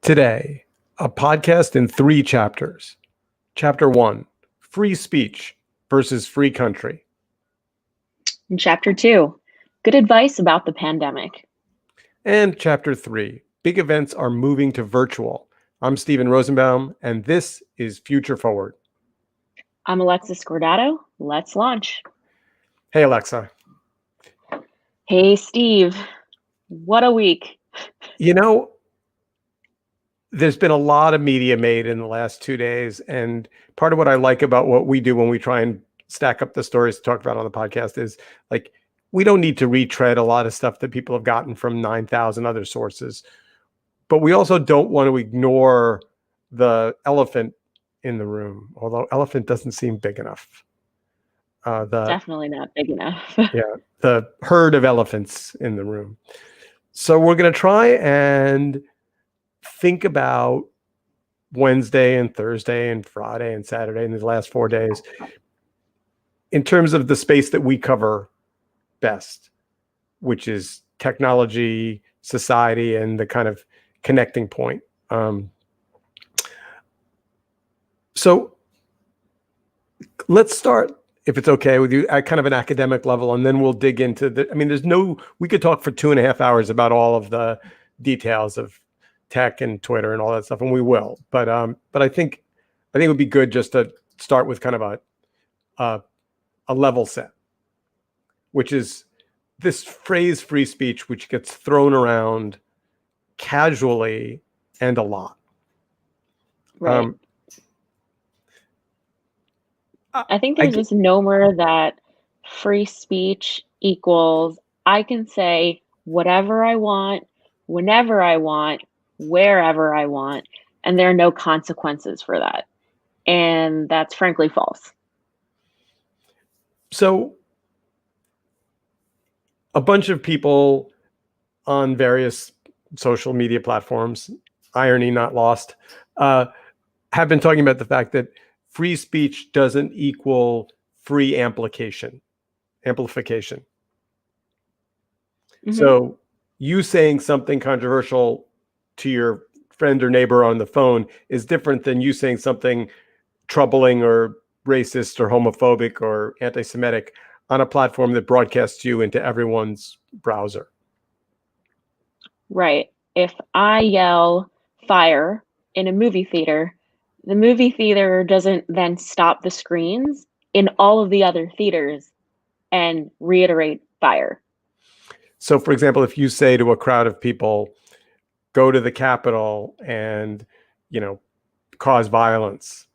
Today, a podcast in 3 chapters. Chapter 1, free speech versus free country. In Chapter 2, good advice about the pandemic. And Chapter 3, big events are moving to virtual. I'm Stephen Rosenbaum, and this is Future Forward. I'm Alexis Cordato. Let's launch. Hey, Alexa. Hey, Steve. What a week. You know, there's been a lot of media made in the last 2 days, and part of what I like about what we do when we try and stack up the stories to talk about on the podcast is like we don't need to retread a lot of stuff that people have gotten from 9,000 other sources, but we also don't want to ignore the elephant in the room, although elephant doesn't seem big enough. Definitely not big enough. The herd of elephants in the room. So we're going to try and think about Wednesday and Thursday and Friday and Saturday and these last 4 days in terms of the space that we cover best, which is technology, society, and the kind of connecting point. So let's start, if it's okay with you, at kind of an academic level, and then we'll dig into we could talk for 2.5 hours about all of the details of tech and Twitter and all that stuff, and we will. But I think it would be good just to start with kind of a level set, which is this phrase free speech, which gets thrown around casually and a lot. Right. I think there's this misnomer that free speech equals I can say whatever I want, whenever I want, wherever I want, and there are no consequences for that. And that's frankly false. So a bunch of people on various social media platforms, irony not lost, have been talking about the fact that free speech doesn't equal free amplification. Mm-hmm. So you saying something controversial to your friend or neighbor on the phone is different than you saying something troubling or racist or homophobic or anti-Semitic on a platform that broadcasts you into everyone's browser. Right. If I yell fire in a movie theater, the movie theater doesn't then stop the screens in all of the other theaters and reiterate fire. So, for example, if you say to a crowd of people, go to the Capitol and, cause violence,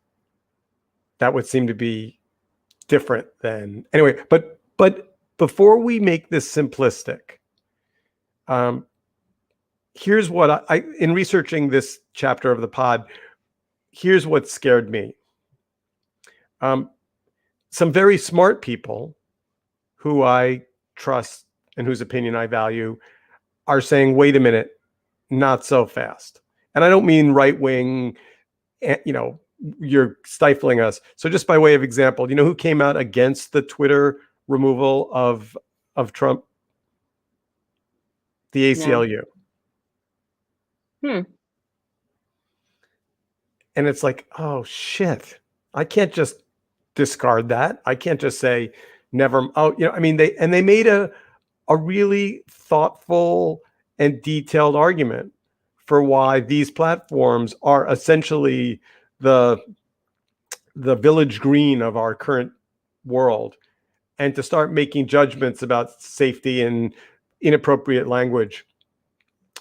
that would seem to be different than anyway. But before we make this simplistic, here's what I in researching this chapter of the pod, here's what scared me. Some very smart people who I trust and whose opinion I value are saying, wait a minute, not so fast. And I don't mean right wing, you're stifling us. So just by way of example, who came out against the Twitter removal of Trump? The ACLU. No. And it's like, oh shit, I can't just discard that. I can't just say never. Oh, they made a really thoughtful and detailed argument for why these platforms are essentially the village green of our current world, and to start making judgments about safety and inappropriate language,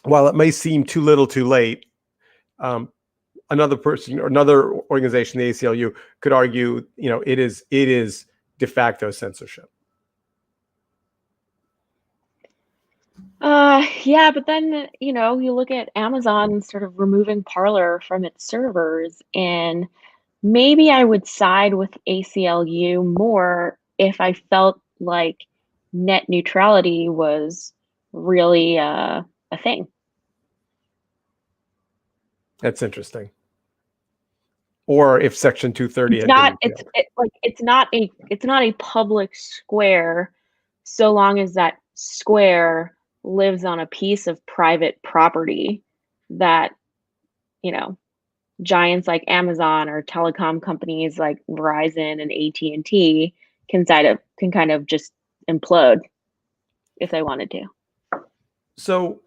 while it may seem too little too late, another person or another organization, the ACLU, could argue, it is de facto censorship. Yeah, but then, you look at Amazon sort of removing Parler from its servers, and maybe I would side with ACLU more if I felt like net neutrality was really a thing. That's interesting. Or if Section 230 it's not a public square so long as that square lives on a piece of private property that you know, giants like Amazon or telecom companies like Verizon and AT&T can kind of just implode if they wanted to. So,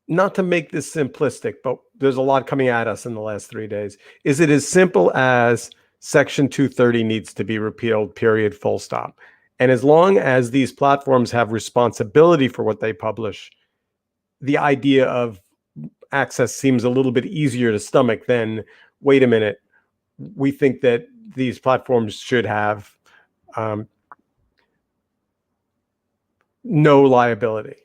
not to make this simplistic, but there's a lot coming at us in the last 3 days. Is it as simple as Section 230 needs to be repealed, period, full stop? And as long as these platforms have responsibility for what they publish, the idea of access seems a little bit easier to stomach than, wait a minute, we think that these platforms should have no liability.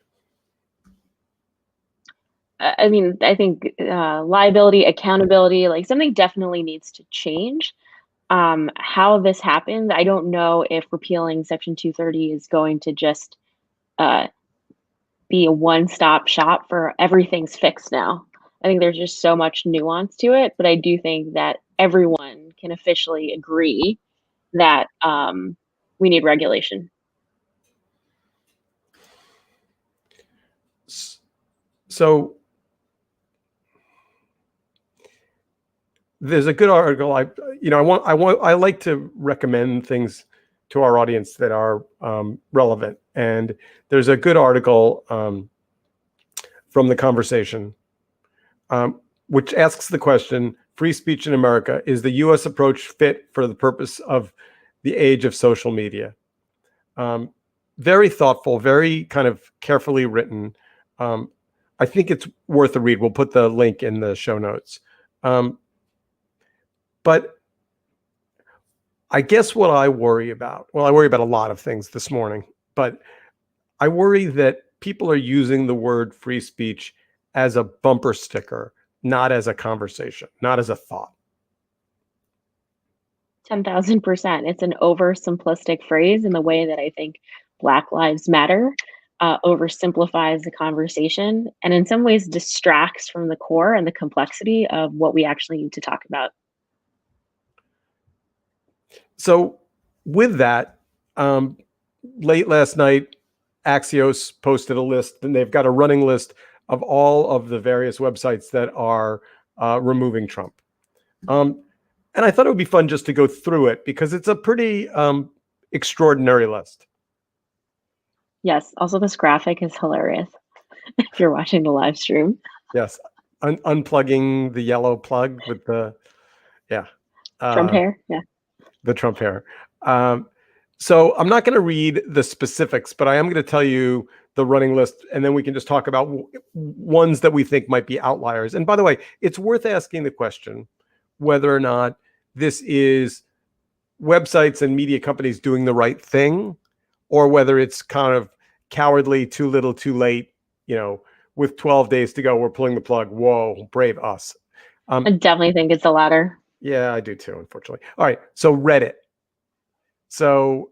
I mean, I think liability, accountability, like something definitely needs to change. How this happens, I don't know if repealing Section 230 is going to just uh, be a one-stop shop for everything's fixed now. I think there's just so much nuance to it, but I do think that everyone can officially agree that we need regulation. So there's a good article. I like to recommend things to our audience that are relevant. And there's a good article from The Conversation, which asks the question, free speech in America, is the U.S. approach fit for the purpose of the age of social media? Very thoughtful, very kind of carefully written. I think it's worth a read. We'll put the link in the show notes. But I guess what I worry about, well, I worry about a lot of things this morning, but I worry that people are using the word free speech as a bumper sticker, not as a conversation, not as a thought. 10,000%. It's an oversimplistic phrase in the way that I think Black Lives Matter oversimplifies the conversation and in some ways distracts from the core and the complexity of what we actually need to talk about. So with that, late last night, Axios posted a list, and they've got a running list of all of the various websites that are removing Trump. And I thought it would be fun just to go through it because it's a pretty extraordinary list. Yes. Also, this graphic is hilarious if you're watching the live stream. Yes. Unplugging the yellow plug with the, Trump hair. Yeah. The Trump hair. So I'm not going to read the specifics, but I am going to tell you the running list, and then we can just talk about ones that we think might be outliers. And by the way, it's worth asking the question whether or not this is websites and media companies doing the right thing, or whether it's kind of cowardly, too little, too late, with 12 days to go, we're pulling the plug. Whoa, brave us. I definitely think it's the latter. Yeah, I do too, unfortunately. All right. So Reddit. So,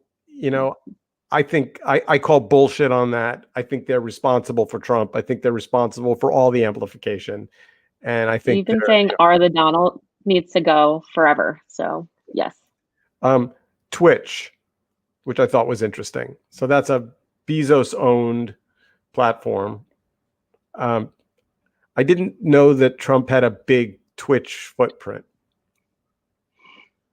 I think I call bullshit on that. I think they're responsible for Trump. I think they're responsible for all the amplification. And I think you've been saying R the Donald needs to go forever. So yes. Twitch, which I thought was interesting. So that's a Bezos owned platform. I didn't know that Trump had a big Twitch footprint.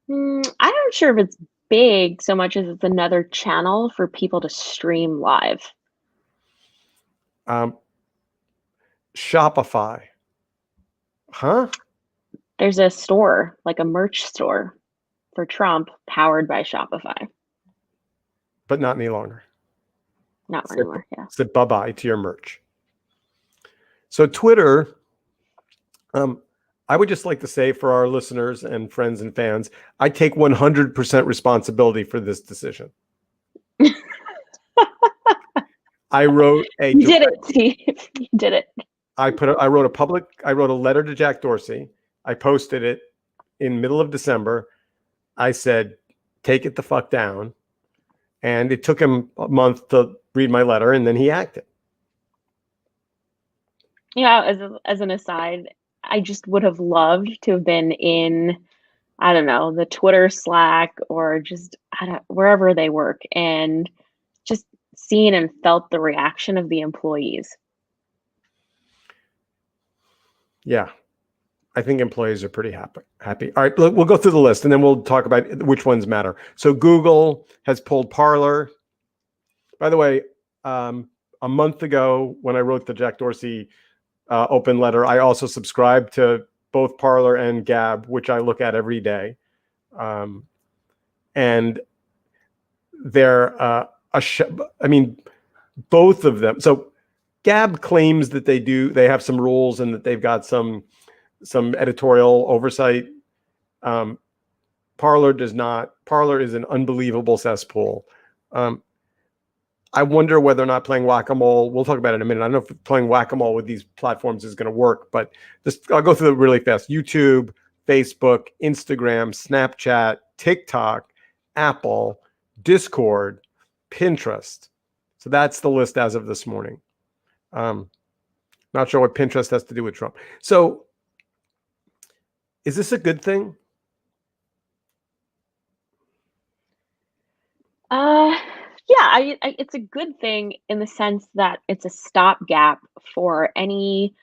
I'm not sure if it's big so much as it's another channel for people to stream live. Shopify. Huh? There's a store, like a merch store for Trump powered by Shopify. But not any longer. Not anymore, yeah. So bye-bye to your merch. So Twitter, I would just like to say for our listeners and friends and fans, I take 100% responsibility for this decision. I wrote a. You did it, Steve. You did it. I wrote a letter to Jack Dorsey. I posted it in middle of December. I said, take it the fuck down. And it took him a month to read my letter, and then he acted. Yeah, as an aside, I just would have loved to have been in, I don't know, the Twitter Slack or just wherever they work and just seen and felt the reaction of the employees. Yeah. I think employees are pretty happy. All right, look, we'll go through the list and then we'll talk about which ones matter. So Google has pulled Parler. By the way, a month ago when I wrote the Jack Dorsey open letter, I also subscribed to both Parler and Gab, which I look at every day. And they're I mean, both of them. So Gab claims that they have some rules and that they've got some editorial oversight. Parler does not. Parler is an unbelievable cesspool. I wonder whether or not playing whack-a-mole, we'll talk about it in a minute. I don't know if playing whack-a-mole with these platforms is going to work, but I'll go through it really fast. YouTube, Facebook, Instagram, Snapchat, TikTok, Apple, Discord, Pinterest. So that's the list as of this morning. Not sure what Pinterest has to do with Trump. So is this a good thing? Yeah, it's a good thing in the sense that it's a stopgap for any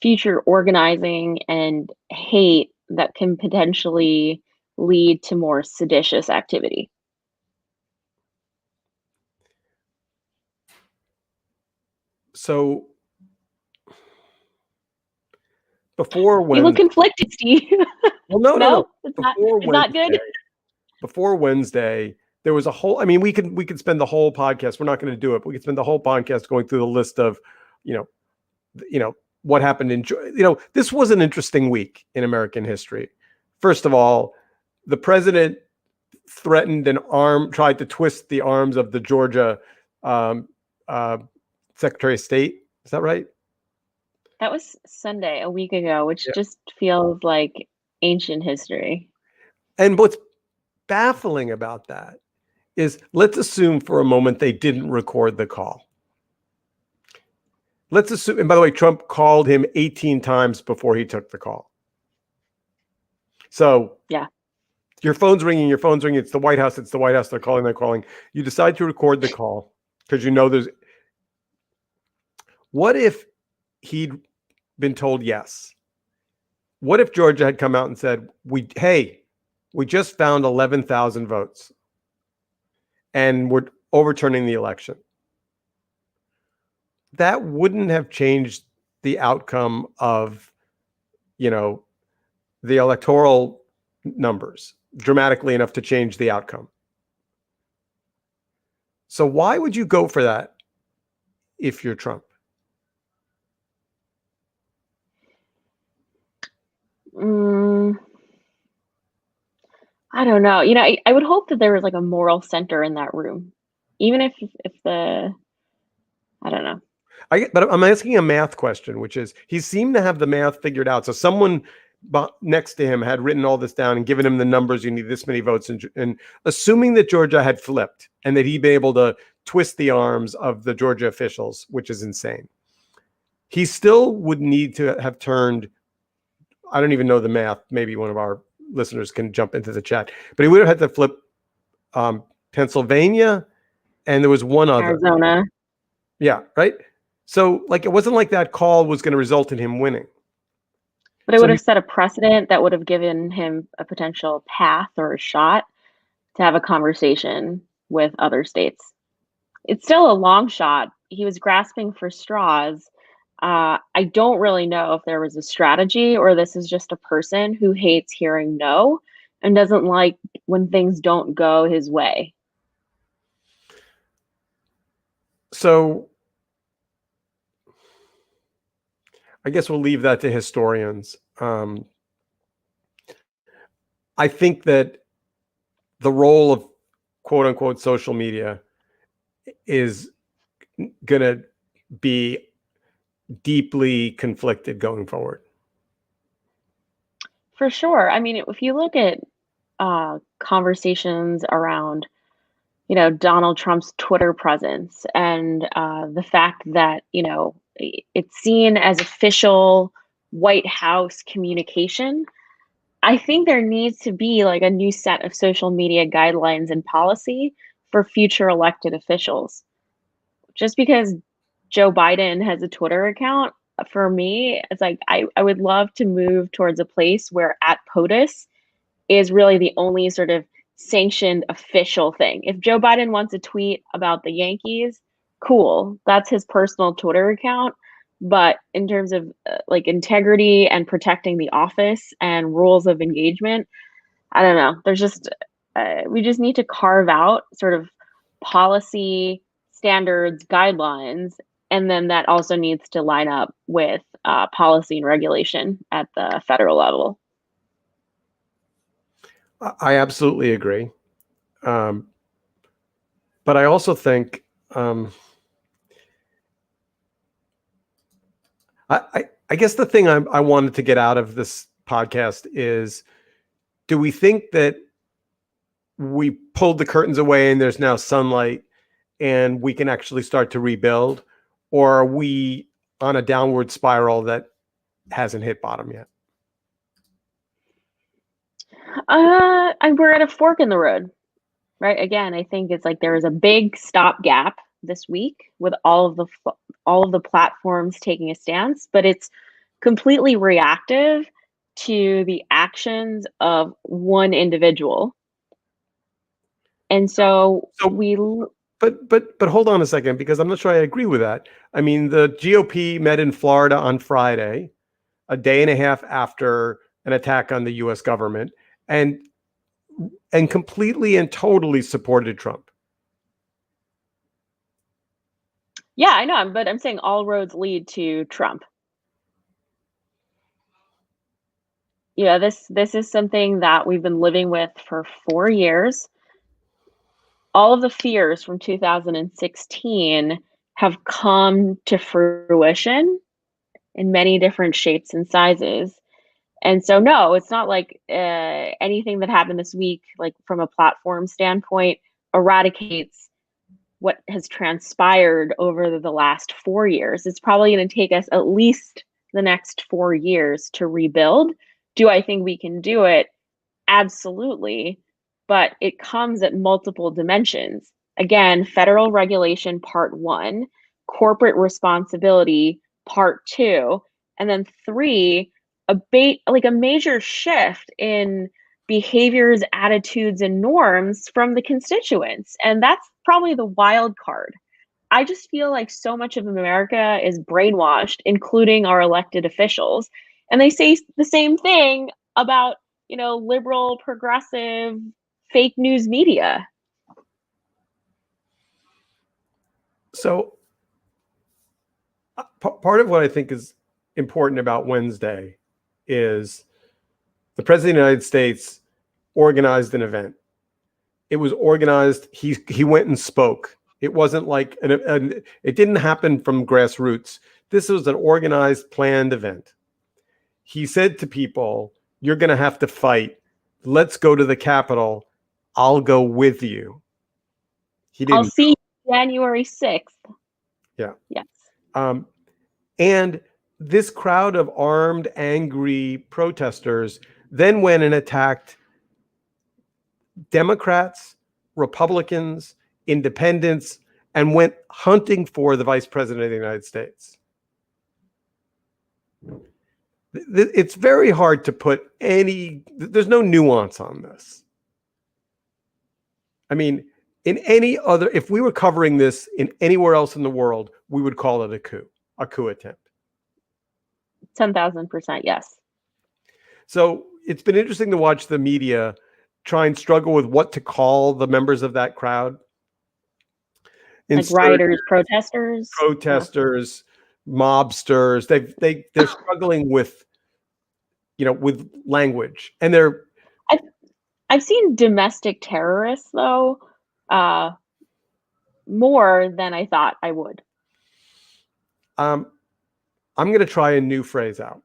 future organizing and hate that can potentially lead to more seditious activity. So before You look Wednesday, conflicted, Steve. well, no. It's Before not good. Before Wednesday, there was a whole. I mean, we could spend the whole podcast. We're not going to do it. But we could spend the whole podcast going through the list of, you know, what happened in. This was an interesting week in American history. First of all, the president threatened tried to twist the arms of the Georgia Secretary of State. Is that right? That was Sunday, a week ago, which Yeah. just feels like ancient history. And what's baffling about that is, let's assume for a moment they didn't record the call. Let's assume, and by the way, Trump called him 18 times before he took the call. So yeah, your phone's ringing, it's the White House, they're calling. You decide to record the call because you know there's. What if he'd been told yes? What if Georgia had come out and said, we just found 11,000 votes and we're overturning the election? That wouldn't have changed the outcome of, the electoral numbers dramatically enough to change the outcome. So why would you go for that if you're Trump? I don't know. I would hope that there was like a moral center in that room, even if I don't know. But I'm asking a math question, which is, he seemed to have the math figured out. So someone next to him had written all this down and given him the numbers. You need this many votes, and assuming that Georgia had flipped and that he'd be able to twist the arms of the Georgia officials, which is insane. He still would need to have turned. I don't even know the math. Maybe one of our listeners can jump into the chat, but he would have had to flip Pennsylvania, and there was one other. Arizona. Yeah, right. So it wasn't like that call was going to result in him winning. But it would have set a precedent that would have given him a potential path or a shot to have a conversation with other states. It's still a long shot. He was grasping for straws. I don't really know if there was a strategy or this is just a person who hates hearing no and doesn't like when things don't go his way. So I guess we'll leave that to historians. I think that the role of quote unquote social media is going to be deeply conflicted going forward. For sure. I mean, if you look at conversations around, Donald Trump's Twitter presence and the fact that, it's seen as official White House communication, I think there needs to be like a new set of social media guidelines and policy for future elected officials. Just because Joe Biden has a Twitter account, for me, it's like I would love to move towards a place where at POTUS is really the only sort of sanctioned official thing. If Joe Biden wants to tweet about the Yankees, cool. That's his personal Twitter account. But in terms of like integrity and protecting the office and rules of engagement, I don't know. There's just we just need to carve out sort of policy standards, guidelines, and then that also needs to line up with policy and regulation at the federal level. I absolutely agree. But I also think I guess the thing I wanted to get out of this podcast is, do we think that we pulled the curtains away and there's now sunlight and we can actually start to rebuild? Or are we on a downward spiral that hasn't hit bottom yet? We're at a fork in the road, right? Again, I think it's like there is a big stopgap this week with all of the platforms taking a stance, but it's completely reactive to the actions of one individual. And so we But hold on a second, because I'm not sure I agree with that. I mean, the GOP met in Florida on Friday, a day and a half after an attack on the US government, and completely and totally supported Trump. Yeah, I know, but I'm saying all roads lead to Trump. Yeah, this is something that we've been living with for 4 years. All of the fears from 2016 have come to fruition in many different shapes and sizes. And so, no, it's not like anything that happened this week, like from a platform standpoint, eradicates what has transpired over the last 4 years. It's probably going to take us at least the next 4 years to rebuild. Do I think we can do it? Absolutely. But it comes at multiple dimensions. Again, federal regulation, part one, corporate responsibility, part two, and then three, a major shift in behaviors, attitudes, and norms from the constituents. And that's probably the wild card. I just feel like so much of America is brainwashed, including our elected officials. And they say the same thing about, liberal, progressive, fake news media. So part of what I think is important about Wednesday is the President of the United States organized an event. It was organized. He went and spoke. It wasn't like it didn't happen from grassroots. This was an organized, planned event. He said to people, "You're going to have to fight. Let's go to the Capitol. I'll go with you." He didn't. I'll see you January 6th. Yeah. Yes. And this crowd of armed, angry protesters then went and attacked Democrats, Republicans, independents, and went hunting for the Vice President of the United States. It's very hard to put there's no nuance on this. I mean, if we were covering this in anywhere else in the world, we would call it a coup attempt. 10,000%, yes. So it's been interesting to watch the media try and struggle with what to call the members of that crowd. Like rioters, protesters, mobsters. They're struggling with, with language, and I've seen domestic terrorists though, more than I thought I would. I'm going to try a new phrase out.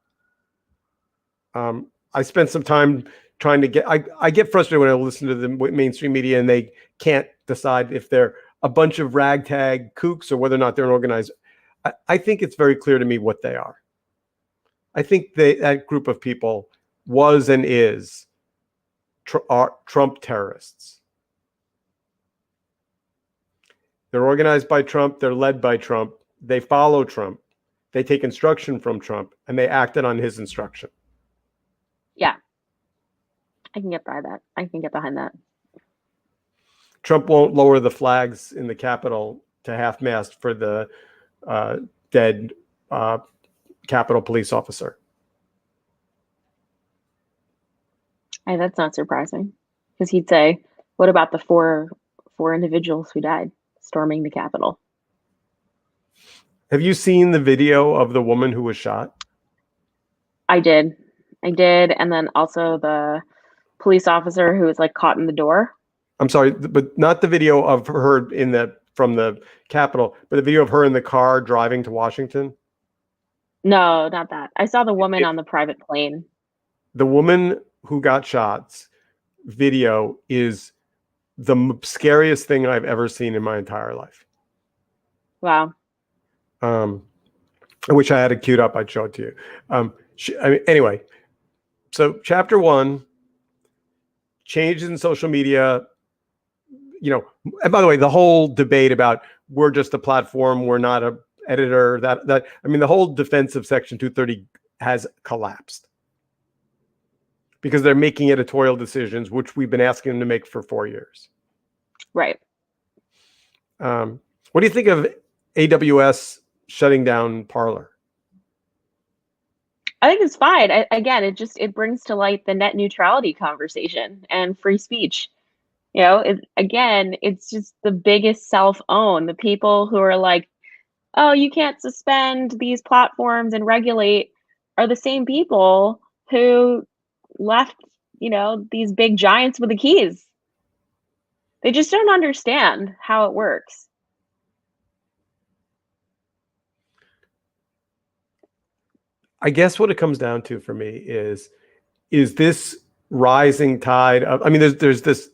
I spent some time trying to I get frustrated when I listen to the mainstream media and they can't decide if they're a bunch of ragtag kooks or whether or not they're an organized. I think it's very clear to me what they are. I think that group of people was and is Trump terrorists. They're organized by Trump. They're led by Trump. They follow Trump. They take instruction from Trump and they acted on his instruction. Yeah. I can get by that. I can get behind that. Trump won't lower the flags in the Capitol to half-mast for the dead Capitol police officer. That's not surprising, because he'd say, "What about the four individuals who died storming the Capitol?" Have you seen the video of the woman who was shot? I did, and then also the police officer who was like caught in the door. I'm sorry, but not the video of her from the Capitol, but the video of her in the car driving to Washington. No, not that. I saw the woman on the private plane. The woman who got shot video is the scariest thing I've ever seen in my entire life. Wow. I wish I had it queued up. I'd show it to you. Anyway, so chapter 1, changes in social media. And by the way, the whole debate about we're just a platform, we're not a editor, the whole defense of Section 230 has collapsed because they're making editorial decisions, which we've been asking them to make for 4 years. Right. What do you think of AWS shutting down Parler? I think it's fine. Again, it brings to light the net neutrality conversation and free speech. It's just the biggest self-own. The people who are like, "Oh, you can't suspend these platforms and regulate," are the same people who left, these big giants with the keys. They just don't understand how it works. I guess what it comes down to for me is this rising tide of, there's this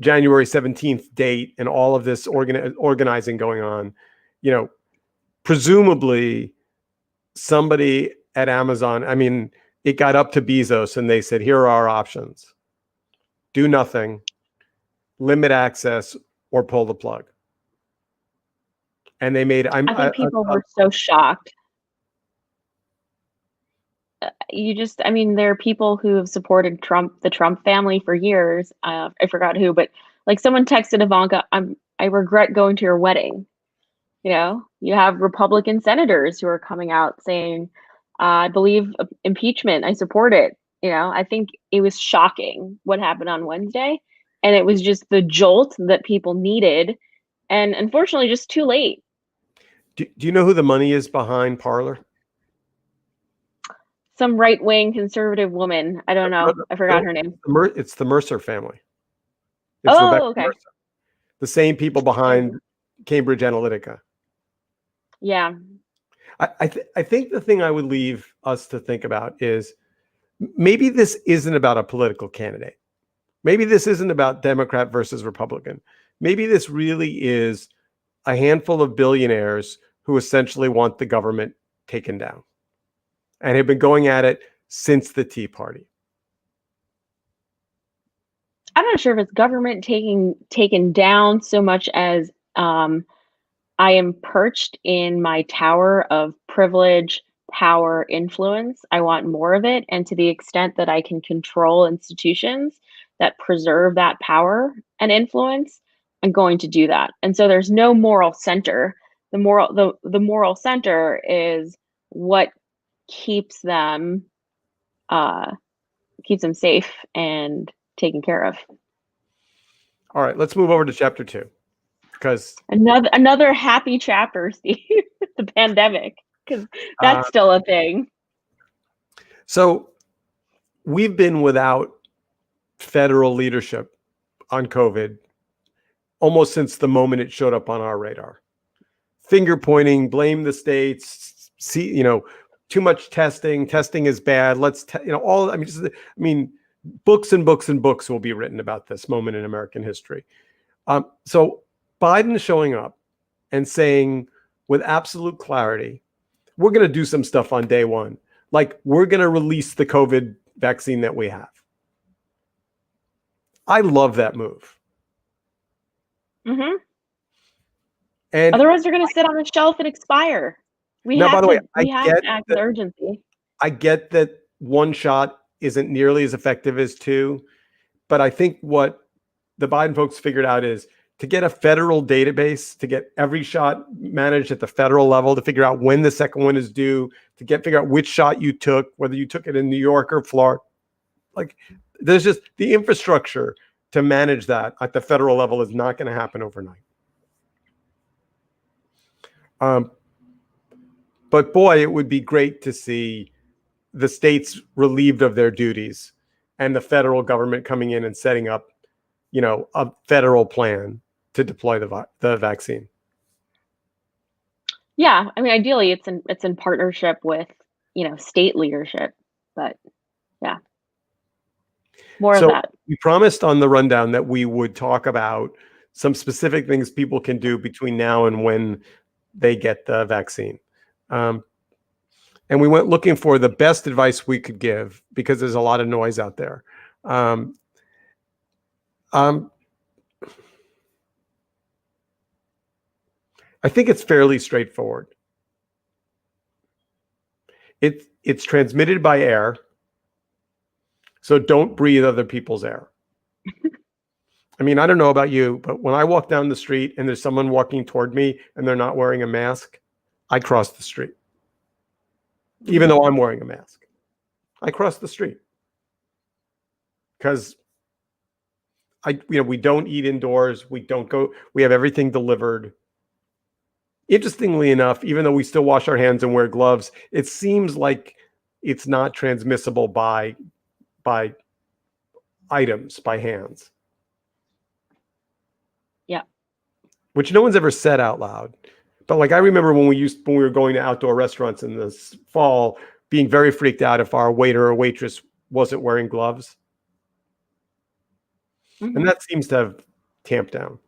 January 17th date and all of this organizing going on. Presumably somebody at Amazon, it got up to Bezos and they said, here are our options. Do nothing, limit access, or pull the plug. And they made, I think people were so shocked. There are people who have supported the Trump family for years. I forgot who, but like someone texted Ivanka, I regret going to your wedding. You have Republican senators who are coming out saying, I believe impeachment, I support it. I think it was shocking what happened on Wednesday. And it was just the jolt that people needed. And unfortunately, just too late. Do you know who the money is behind Parler? Some right-wing conservative woman. I don't know. I forgot her name. It's the Mercer family. It's Rebecca okay. Mercer. The same people behind Cambridge Analytica. Yeah. I think the thing I would leave us to think about is maybe this isn't about a political candidate. Maybe this isn't about Democrat versus Republican. Maybe this really is a handful of billionaires who essentially want the government taken down and have been going at it since the Tea I'm not sure if it's government taken down so much as I am perched in my tower of privilege, power, influence. I want more of it. And to the extent that I can control institutions that preserve that power and influence, I'm going to do that. And so there's no moral center. The moral center is what keeps them safe and taken care of. All right, let's move over to chapter 2. Because another happy chapter, Steve, the pandemic, because that's still a thing. So we've been without federal leadership on COVID almost since the moment it showed up on our radar. Finger pointing, blame the states, too much testing is bad. Let's, books and books and books will be written about this moment in American history. So Biden showing up and saying with absolute clarity, we're going to do some stuff on day one. Like we're going to release the COVID vaccine that we have. I love that move. Mm-hmm. And otherwise they're going to sit on the shelf and expire. We Now, by have the way, to we have to act with urgency. I get that one shot isn't nearly as effective as two, but I think what the Biden folks figured out is to get a federal database, to get every shot managed at the federal level, to figure out when the second one is due, to figure out which shot you took, whether you took it in New York or Florida. Like, there's just the infrastructure to manage that at the federal level is not going to happen overnight. But boy, it would be great to see the states relieved of their duties and the federal government coming in and setting up, a federal plan to deploy the vaccine. Yeah, I mean, ideally, it's in partnership with, state leadership, but yeah, more of So that. we promised on the rundown that we would talk about some specific things people can do between now and when they get the vaccine. And we went looking for the best advice we could give because there's a lot of noise out there. Um, I think it's fairly straightforward. It's transmitted by air, so don't breathe other people's air. I mean, I don't know about you, but when I walk down the street and there's someone walking toward me and they're not wearing a mask, I cross the street. Even though I'm wearing a mask, I cross the street because we don't eat indoors. We don't go. We have everything delivered. Interestingly enough, even though we still wash our hands and wear gloves, it seems like it's not transmissible by items, by hands. Yeah. Which no one's ever said out loud. But like I remember when we were going to outdoor restaurants in the fall, being very freaked out if our waiter or waitress wasn't wearing gloves. Mm-hmm. And that seems to have tamped down.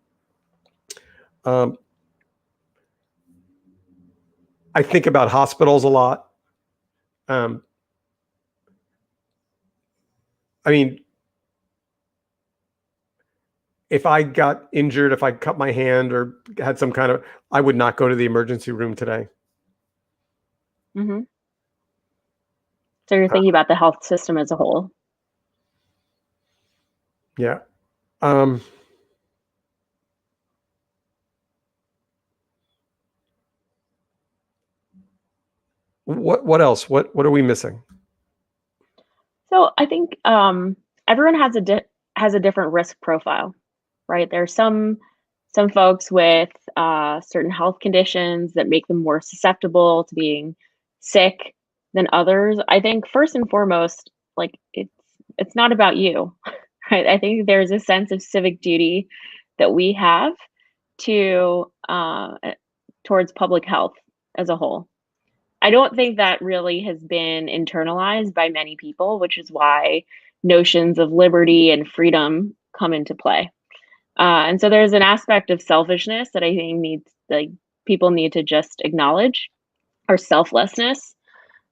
I think about hospitals a lot. I mean, if I got injured, if I cut my hand or had some kind of, I would not go to the emergency room today. Mm-hmm. So you're thinking about the health system as a whole. Yeah. What else? What are we missing? So I think everyone has a different risk profile, right? There's some folks with certain health conditions that make them more susceptible to being sick than others. I think first and foremost, like it's not about you, right? I think there's a sense of civic duty that we have to towards public health as a whole. I don't think that really has been internalized by many people, which is why notions of liberty and freedom come into play. And so there's an aspect of selfishness that I think people need to just acknowledge, or selflessness.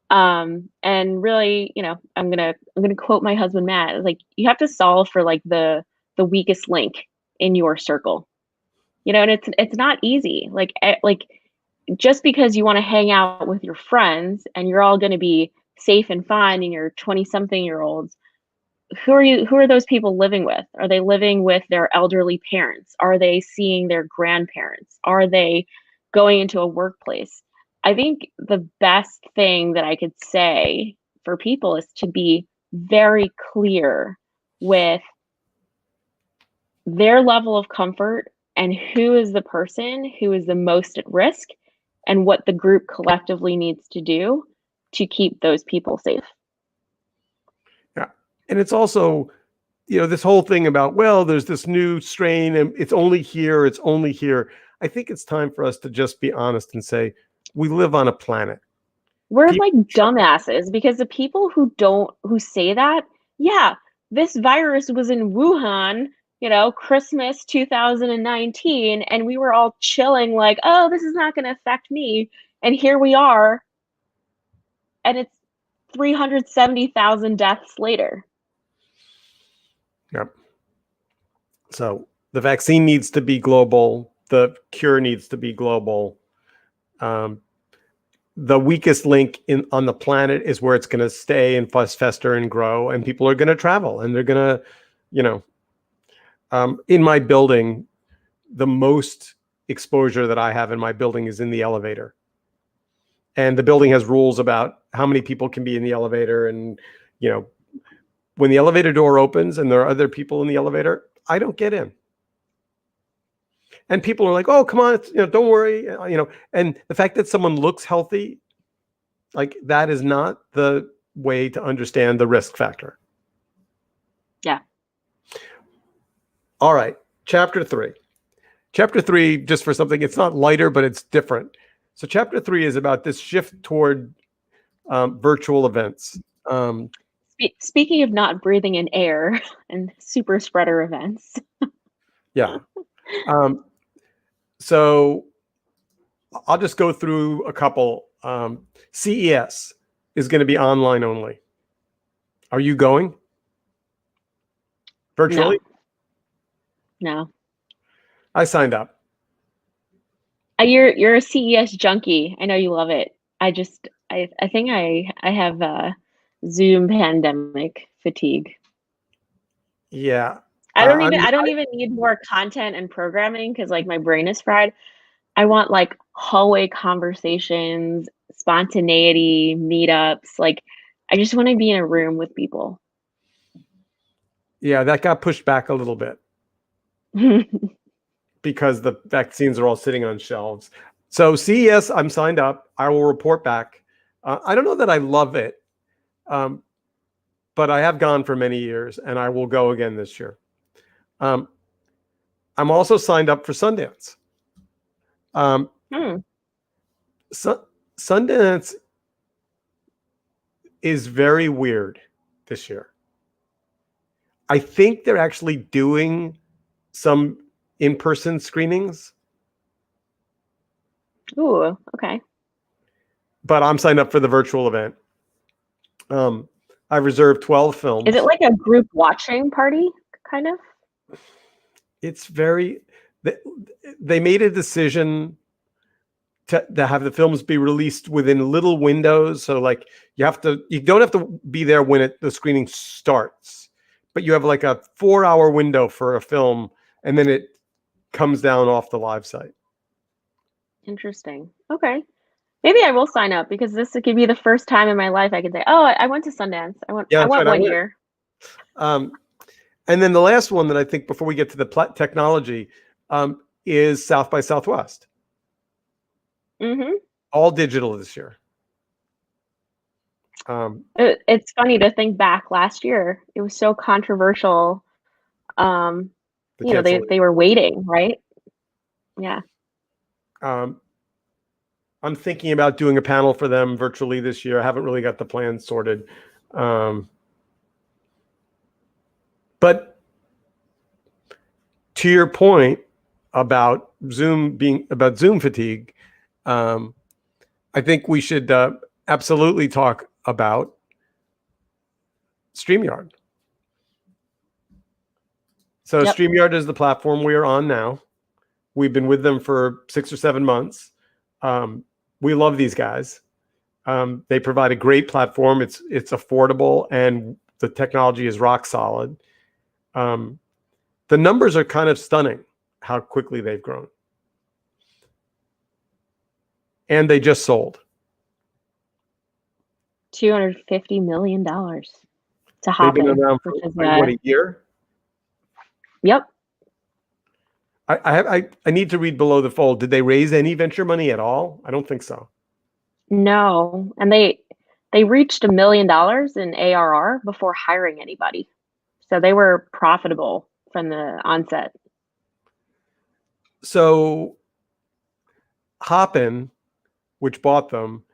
And really, I'm gonna quote my husband Matt. Like, you have to solve for like the weakest link in your circle, and it's not easy. Like just because you want to hang out with your friends and you're all going to be safe and fine and you're 20-something-year-olds, who are those people living with? Are they living with their elderly parents? Are they seeing their grandparents? Are they going into a workplace? I think the best thing that I could say for people is to be very clear with their level of comfort and who is the person who is the most at risk, and what the group collectively needs to do to keep those people safe. Yeah. And it's also, this whole thing about, well, there's this new strain and it's only here. I think it's time for us to just be honest and say, we live on a planet. We're like dumbasses because the people who say that, yeah, this virus was in Wuhan, Christmas 2019, and we were all chilling like, oh, this is not going to affect me. And here we are, and it's 370,000 deaths later. Yep. So the vaccine needs to be global. The cure needs to be global. the weakest link on the planet is where it's going to stay and fester and grow, and people are going to travel, and they're going to, you know, in my building, the most exposure that I have in my building is in the elevator. And the building has rules about how many people can be in the elevator. And, you know, when the elevator door opens and there are other people in the elevator, I don't get in. And people are like, oh, come on, you know, don't worry, you know. And the fact that someone looks healthy, like, that is not the way to understand the risk factor. Yeah. All right. Chapter 3. Chapter 3, just for something, it's not lighter, but it's different. So chapter 3 is about this shift toward virtual events. Speaking of not breathing in air and super spreader events. Yeah. So I'll just go through a couple. CES is going to be online only. Are you going? Virtually? No. I signed up. You're a CES junkie. I know you love it. I think I have Zoom pandemic fatigue. Yeah. I don't even need more content and programming because, like, my brain is fried. I want, like, hallway conversations, spontaneity, meetups. Like, I just want to be in a room with people. Yeah, that got pushed back a little bit because the vaccines are all sitting on shelves. So CES, I'm signed up. I will report back. I don't know that I love it, but I have gone for many years, and I will go again this year. I'm also signed up for Sundance. Sundance is very weird this year. I think they're actually doing some in-person screenings. Ooh, okay. But I'm signed up for the virtual event. I reserved 12 films. Is it like a group watching party, kind of? It's very... They made a decision to have the films be released within little windows. So, like, you don't have to be there when the screening starts, but you have like a 4-hour window for a film, and then it comes down off the live site. Interesting. Okay. Maybe I will sign up because this could be the first time in my life I could say, "Oh, I went to Sundance. I went 1 year." And then the last one that I think before we get to the technology is South by Southwest. Mm-hmm. All digital this year. It's funny to think back last year. It was so controversial. You know, they were waiting, right? Yeah. I'm thinking about doing a panel for them virtually this year. I haven't really got the plan sorted. But to your point about Zoom fatigue, I think we should absolutely talk about StreamYard. So yep. StreamYard is the platform we are on now. We've been with them for 6 or 7 months. We love these guys. They provide a great platform. It's affordable, and the technology is rock solid. The numbers are kind of stunning how quickly they've grown. And they just sold $250 million to Hopin. They've been around for what, a year? Yep. I need to read below the fold. Did they raise any venture money at all? I don't think so. No, and they reached $1 million in ARR before hiring anybody, so they were profitable from the onset. So Hopin, which bought them,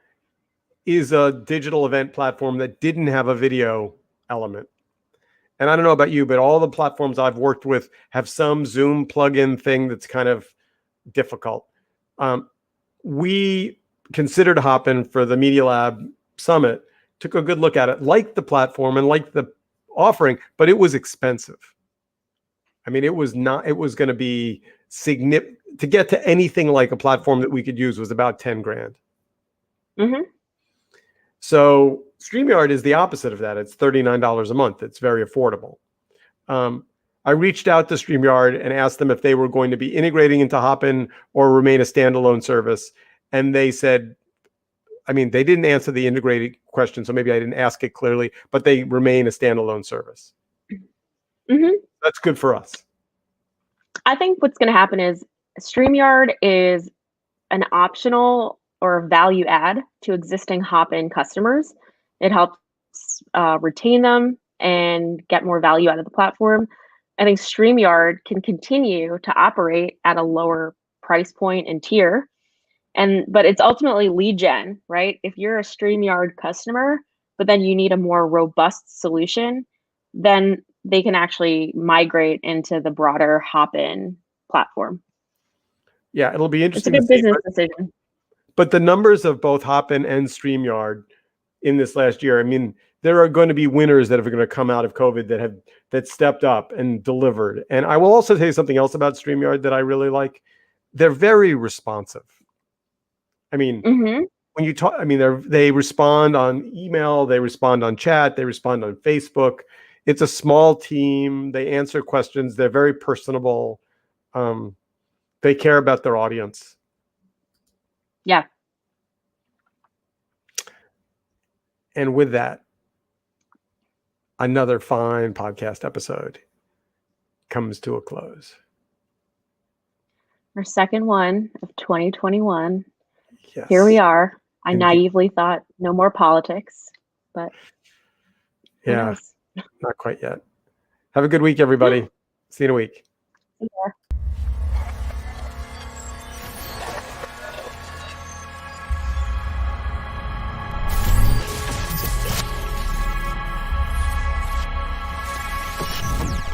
is a digital event platform that didn't have a video element. And I don't know about you, but all the platforms I've worked with have some Zoom plugin thing that's kind of difficult. We considered Hopin for the Media Lab Summit, took a good look at it, liked the platform and liked the offering, but it was expensive. I mean, it was going to be significant. To get to anything like a platform that we could use was about 10 grand. Mhm. So StreamYard is the opposite of that. It's $39 a month. It's very affordable. I reached out to StreamYard and asked them if they were going to be integrating into Hopin or remain a standalone service. And they said, I mean, they didn't answer the integrated question, so maybe I didn't ask it clearly, but they remain a standalone service. Mhm. That's good for us. I think what's going to happen is StreamYard is an optional or value add to existing Hopin customers. It helps retain them and get more value out of the platform. I think StreamYard can continue to operate at a lower price point and tier. But it's ultimately lead gen, right? If you're a StreamYard customer, but then you need a more robust solution, then they can actually migrate into the broader Hopin platform. Yeah, it'll be It's a interesting to good see. business decision. But the numbers of both Hopin and StreamYard in this last year, I mean, there are going to be winners that are going to come out of COVID that stepped up and delivered. And I will also tell you something else about StreamYard that I really like. They're very responsive. I mean, Hmm. when you talk, I mean, they respond on email, they respond on chat, they respond on Facebook. It's a small team. They answer questions. They're very personable. They care about their audience. Yeah. And with that, another fine podcast episode comes to a close. Our second one of 2021. Yes. Here we are. I Indeed. naively thought no more politics, but who Yeah, knows? not quite yet. Have a good week, everybody. See you in a week. Yeah.